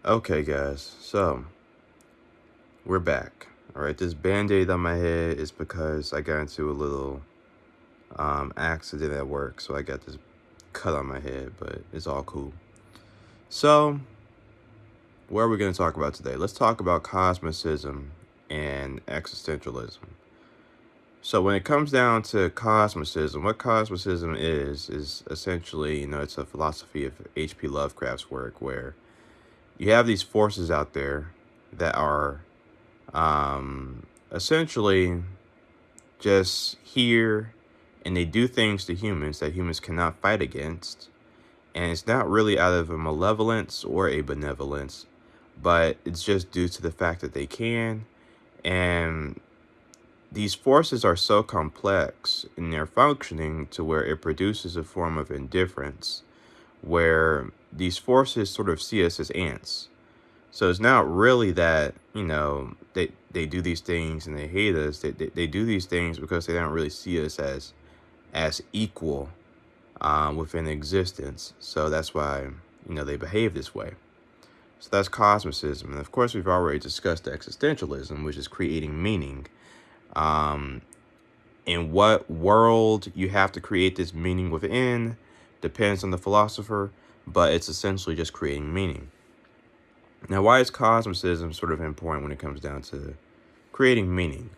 Okay, guys, so we're back. All right, this band-aid on my head is because I got into a little accident at work, so I got this cut on my head, but it's all cool. So, what are we going to talk about today? Let's talk about cosmicism and existentialism. So, when it comes down to cosmicism, what cosmicism is essentially, it's a philosophy of H.P. Lovecraft's work where you have these forces out there that are essentially just here, and they do things to humans that humans cannot fight against. And it's not really out of a malevolence or a benevolence, but it's just due to the fact that they can. And these forces are so complex in their functioning to where it produces a form of indifference, where these forces sort of see us as ants. So it's not really that, they do these things and they hate us. They do these things because they don't really see us as equal within existence. So that's why, they behave this way. So that's cosmicism. And of course, we've already discussed existentialism, which is creating meaning. Um, in what world you have to create this meaning within depends on the philosopher, but it's essentially just creating meaning. Now, why is cosmicism sort of important when it comes down to creating meaning?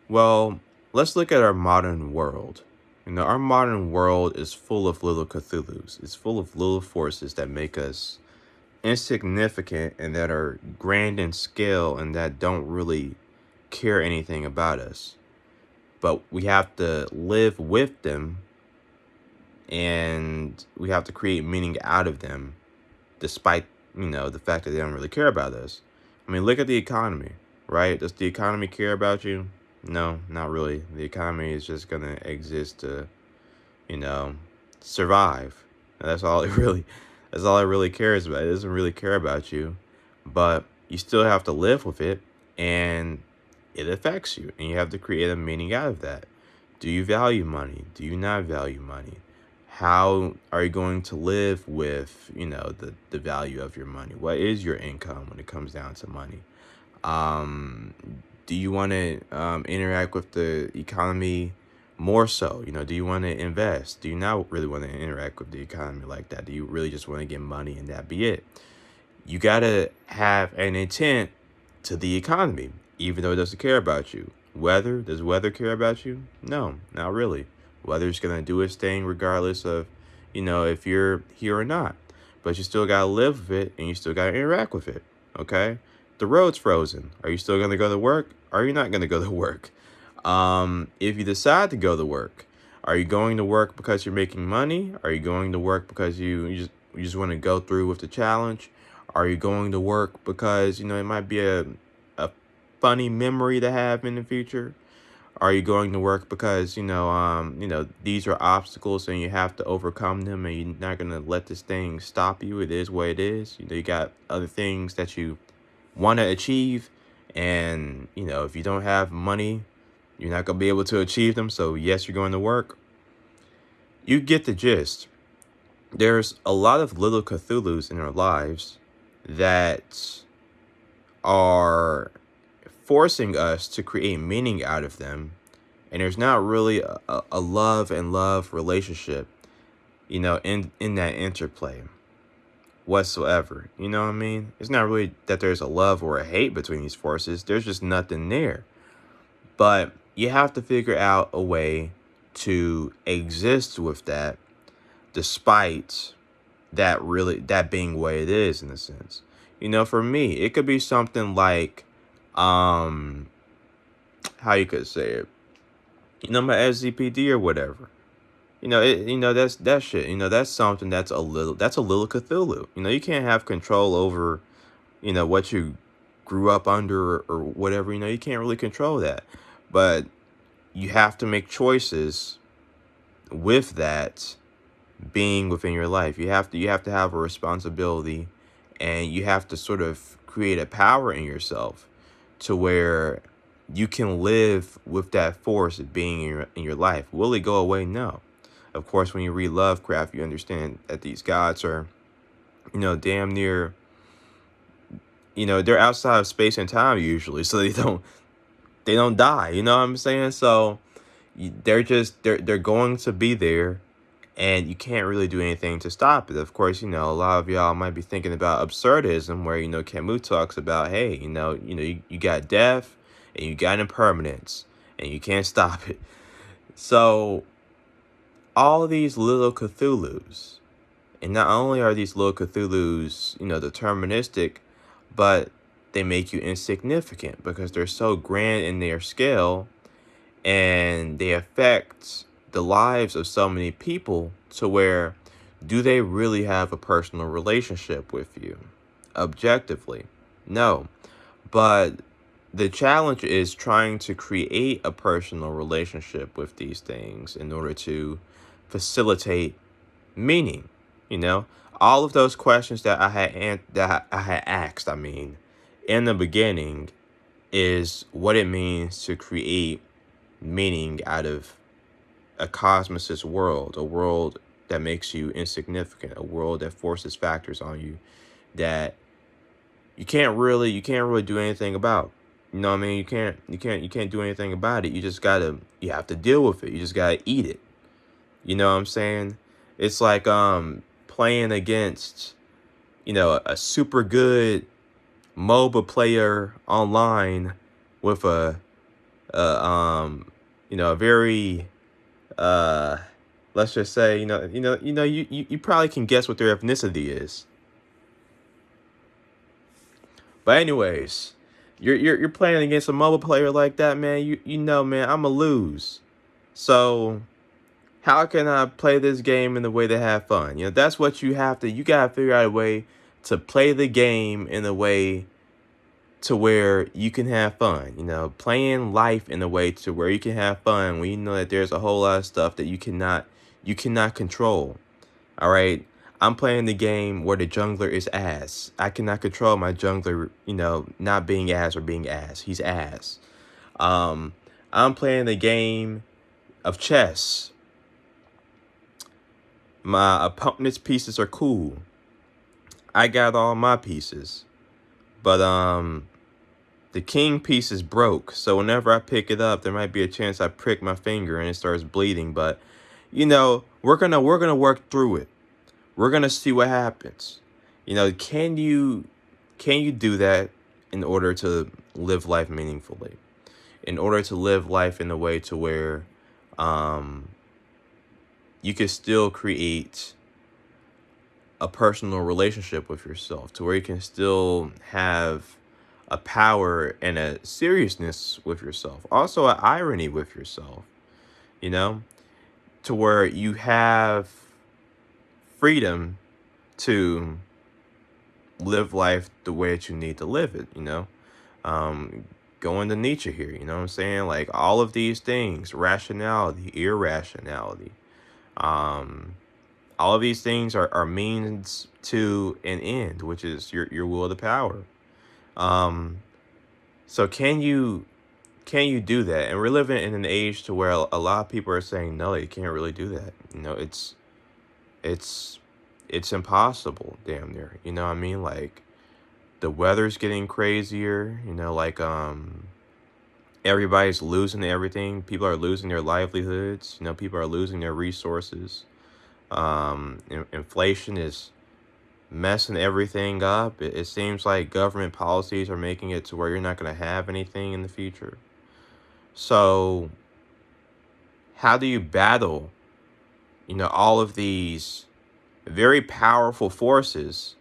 Well, let's look at our modern world. Our modern world is full of little Cthulhus. It's full of little forces that make us insignificant and that are grand in scale and that don't really care anything about us. But we have to live with them and we have to create meaning out of them despite, the fact that they don't really care about us. I mean, look at the economy, right? Does the economy care about you? No, not really. The economy is just going to exist to, you know, survive. And that's all it really cares about. It doesn't really care about you, but you still have to live with it and it affects you and you have to create a meaning out of that. Do you value money? Do you not value money? How are you going to live with, the value of your money? What is your income when it comes down to money? Um, do you want to interact with the economy more so? Do you want to invest? Do you not really want to interact with the economy like that? Do you really just want to get money and that be it? You got to have an intent to the economy, even though it doesn't care about you. Does weather care about you? No, not really. Weather's going to do its thing regardless of, if you're here or not. But you still got to live with it and you still got to interact with it. Okay? The road's frozen. Are you still going to go to work? Or are you not going to go to work? If you decide to go to work, are you going to work because you're making money? Are you going to work because you just want to go through with the challenge? Are you going to work because, it might be a funny memory to have in the future? Are you going to work because, these are obstacles and you have to overcome them and you're not going to let this thing stop you? It is what it is. You got other things that you want to achieve. And, if you don't have money, you're not going to be able to achieve them. So, yes, you're going to work. You get the gist. There's a lot of little Cthulhus in our lives that are forcing us to create meaning out of them. And there's not really a love and love relationship, in that interplay whatsoever. You know what I mean? It's not really that there's a love or a hate between these forces. There's just nothing there. But you have to figure out a way to exist with that despite that being what it is in a sense. For me, it could be something like how you could say it. My SZPD or whatever. That's that shit. That's something that's a little Cthulhu. You can't have control over, what you grew up under or whatever. You can't really control that. But you have to make choices with that being within your life. You have to have a responsibility and you have to sort of create a power in yourself to where you can live with that force being in your life. Will it go away? No. Of course, when you read Lovecraft, you understand that these gods are, damn near they're outside of space and time usually, so they don't die. You know what I'm saying? So they're going to be there, and you can't really do anything to stop it. Of course, a lot of y'all might be thinking about absurdism, where Camus talks about, hey, you got death and you got impermanence, and you can't stop it. So all these little Cthulhus, and not only are these little Cthulhus, deterministic, but they make you insignificant because they're so grand in their scale, and they affect the lives of so many people, to where, do they really have a personal relationship with you? Objectively, no. But the challenge is trying to create a personal relationship with these things in order to facilitate meaning. You know, all of those questions that I had asked, in the beginning, is what it means to create meaning out of a cosmicist world, a world that makes you insignificant, a world that forces factors on you that you can't really do anything about. You know what I mean? You can't do anything about it. You have to deal with it. You just gotta eat it. You know what I'm saying? It's like playing against, a super good MOBA player online with a very uh let's just say, you probably can guess what their ethnicity is. But anyways, you're playing against a MOBA player like that, man. Man, I'ma lose. So how can I play this game in a way to have fun? That's what you gotta figure out a way to play the game in a way to where you can have fun. Playing life in a way to where you can have fun, when you know that there's a whole lot of stuff that you cannot control. All right. I'm playing the game where the jungler is ass. I cannot control my jungler, not being ass or being ass. He's ass. Um, I'm playing the game of chess. My opponent's pieces are cool. I got all my pieces. But the king piece is broke. So whenever I pick it up, there might be a chance I prick my finger and it starts bleeding. But we're gonna work through it. We're gonna see what happens. Can you do that in order to live life meaningfully? In order to live life in a way to where um you can still create a personal relationship with yourself, to where you can still have a power and a seriousness with yourself, also an irony with yourself, you know, to where you have freedom to live life the way that you need to live it. Um, Going to Nietzsche here, you know what I'm saying? Like, all of these things, rationality, irrationality, um, all of these things are means to an end, which is your will to power. Um, so can you do that? And we're living in an age to where a lot of people are saying no, you can't really do that. It's it's impossible, damn near. You know what I mean? Like, the weather's getting crazier. Like, everybody's losing everything. People are losing their livelihoods. People are losing their resources. Inflation is messing everything up. It seems like government policies are making it to where you're not going to have anything in the future. So how do you battle, all of these very powerful forces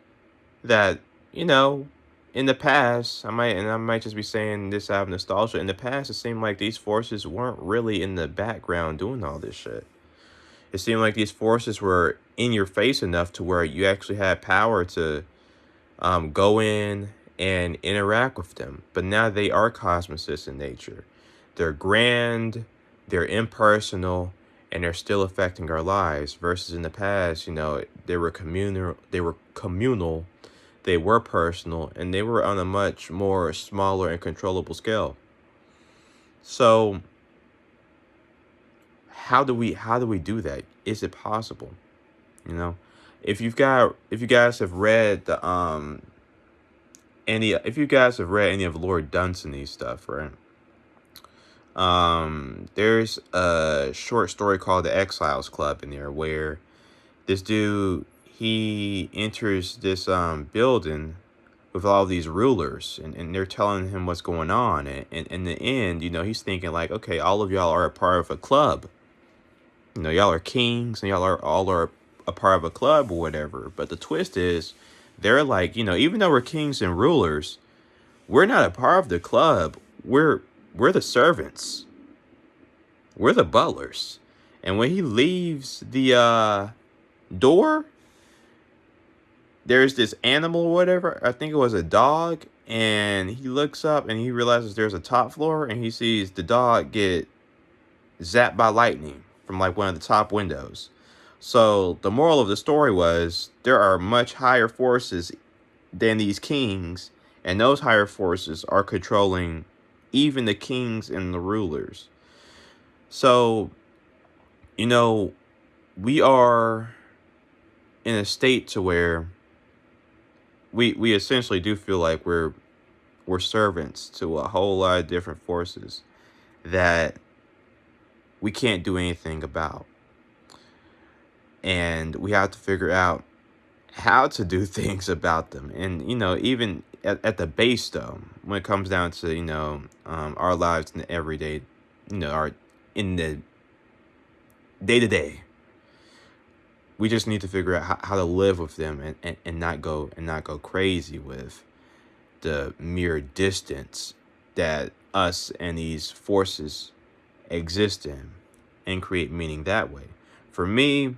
that, you know, in the past, I might just be saying this out of nostalgia. In the past, it seemed like these forces weren't really in the background doing all this shit. It seemed like these forces were in your face enough to where you actually had power to go in and interact with them. But now they are cosmicists in nature. They're grand, they're impersonal, and they're still affecting our lives. Versus in the past, they were communal, they were personal, and they were on a much more smaller and controllable scale. So how do we do that? Is it possible? You know, if you guys have read if you guys have read any of Lord Dunsany's stuff, right? There's a short story called The Exiles Club in there where this dude, he enters this building with all these rulers, and they're telling him what's going on, and in the end, he's thinking like, okay, all of y'all are a part of a club. Y'all are kings, and y'all are all are a part of a club or whatever. But the twist is, they're like, even though we're kings and rulers, we're not a part of the club. We're the servants. We're the butlers. And when he leaves the door, there's this animal or whatever. I think it was a dog. And he looks up and he realizes there's a top floor, and he sees the dog get zapped by lightning from like one of the top windows. So the moral of the story was, there are much higher forces than these kings, and those higher forces are controlling even the kings and the rulers. So, we are in a state to where we essentially do feel like we're servants to a whole lot of different forces that we can't do anything about. And we have to figure out how to do things about them. And, even at the base, though, when it comes down to, our lives in the everyday, in the day-to-day, we just need to figure out how to live with them, and not go crazy with the mere distance that us and these forces exist in, and create meaning that way. For me,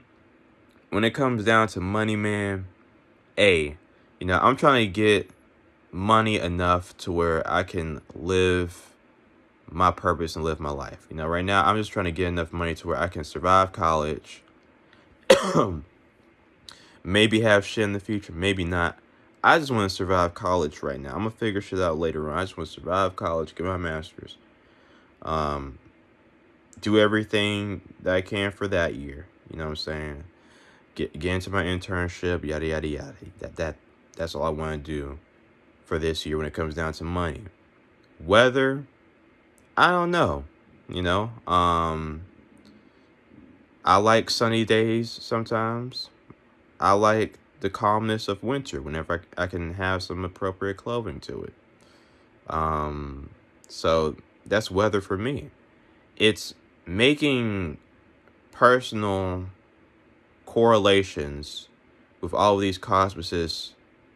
when it comes down to money, man, I'm trying to get money enough to where I can live my purpose and live my life. Right now I'm just trying to get enough money to where I can survive college, maybe have shit in the future, maybe not. I just want to survive college right now. I'm gonna figure shit out later on. I just want to survive college, get my master's, do everything that I can for that year. You know what I'm saying? Get into my internship, yada yada yada. That's all I want to do for this year when it comes down to money. Whether, I don't know. I like sunny days sometimes. I like the calmness of winter whenever I can have some appropriate clothing to it. So that's weather for me. It's making personal correlations with all of these cosmicist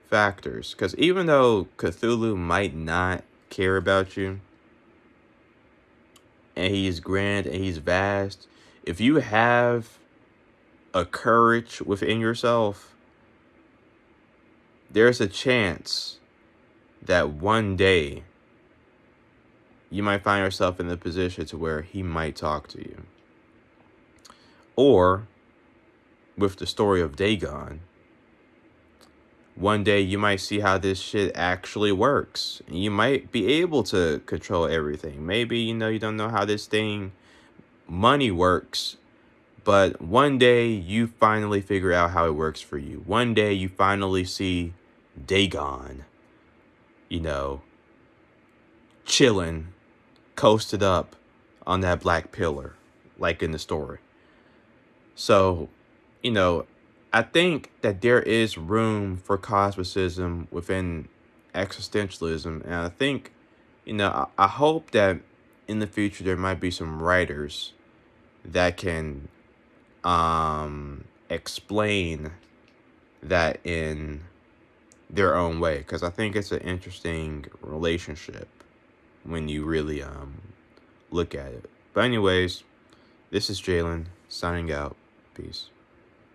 factors. Because even though Cthulhu might not care about you, and he's grand and he's vast, if you have a courage within yourself, there's a chance that one day you might find yourself in the position to where he might talk to you. Or, with the story of Dagon, one day you might see how this shit actually works. And you might be able to control everything. Maybe, you don't know how this thing, money, works. But one day you finally figure out how it works for you. One day you finally see Dagon, chilling, coasted up on that black pillar, like in the story. So, I think that there is room for cosmicism within existentialism. And I think, I hope that in the future there might be some writers that can explain that in their own way. Because I think it's an interesting relationship when you really look at it. But anyways, this is Jalen signing out. Peace.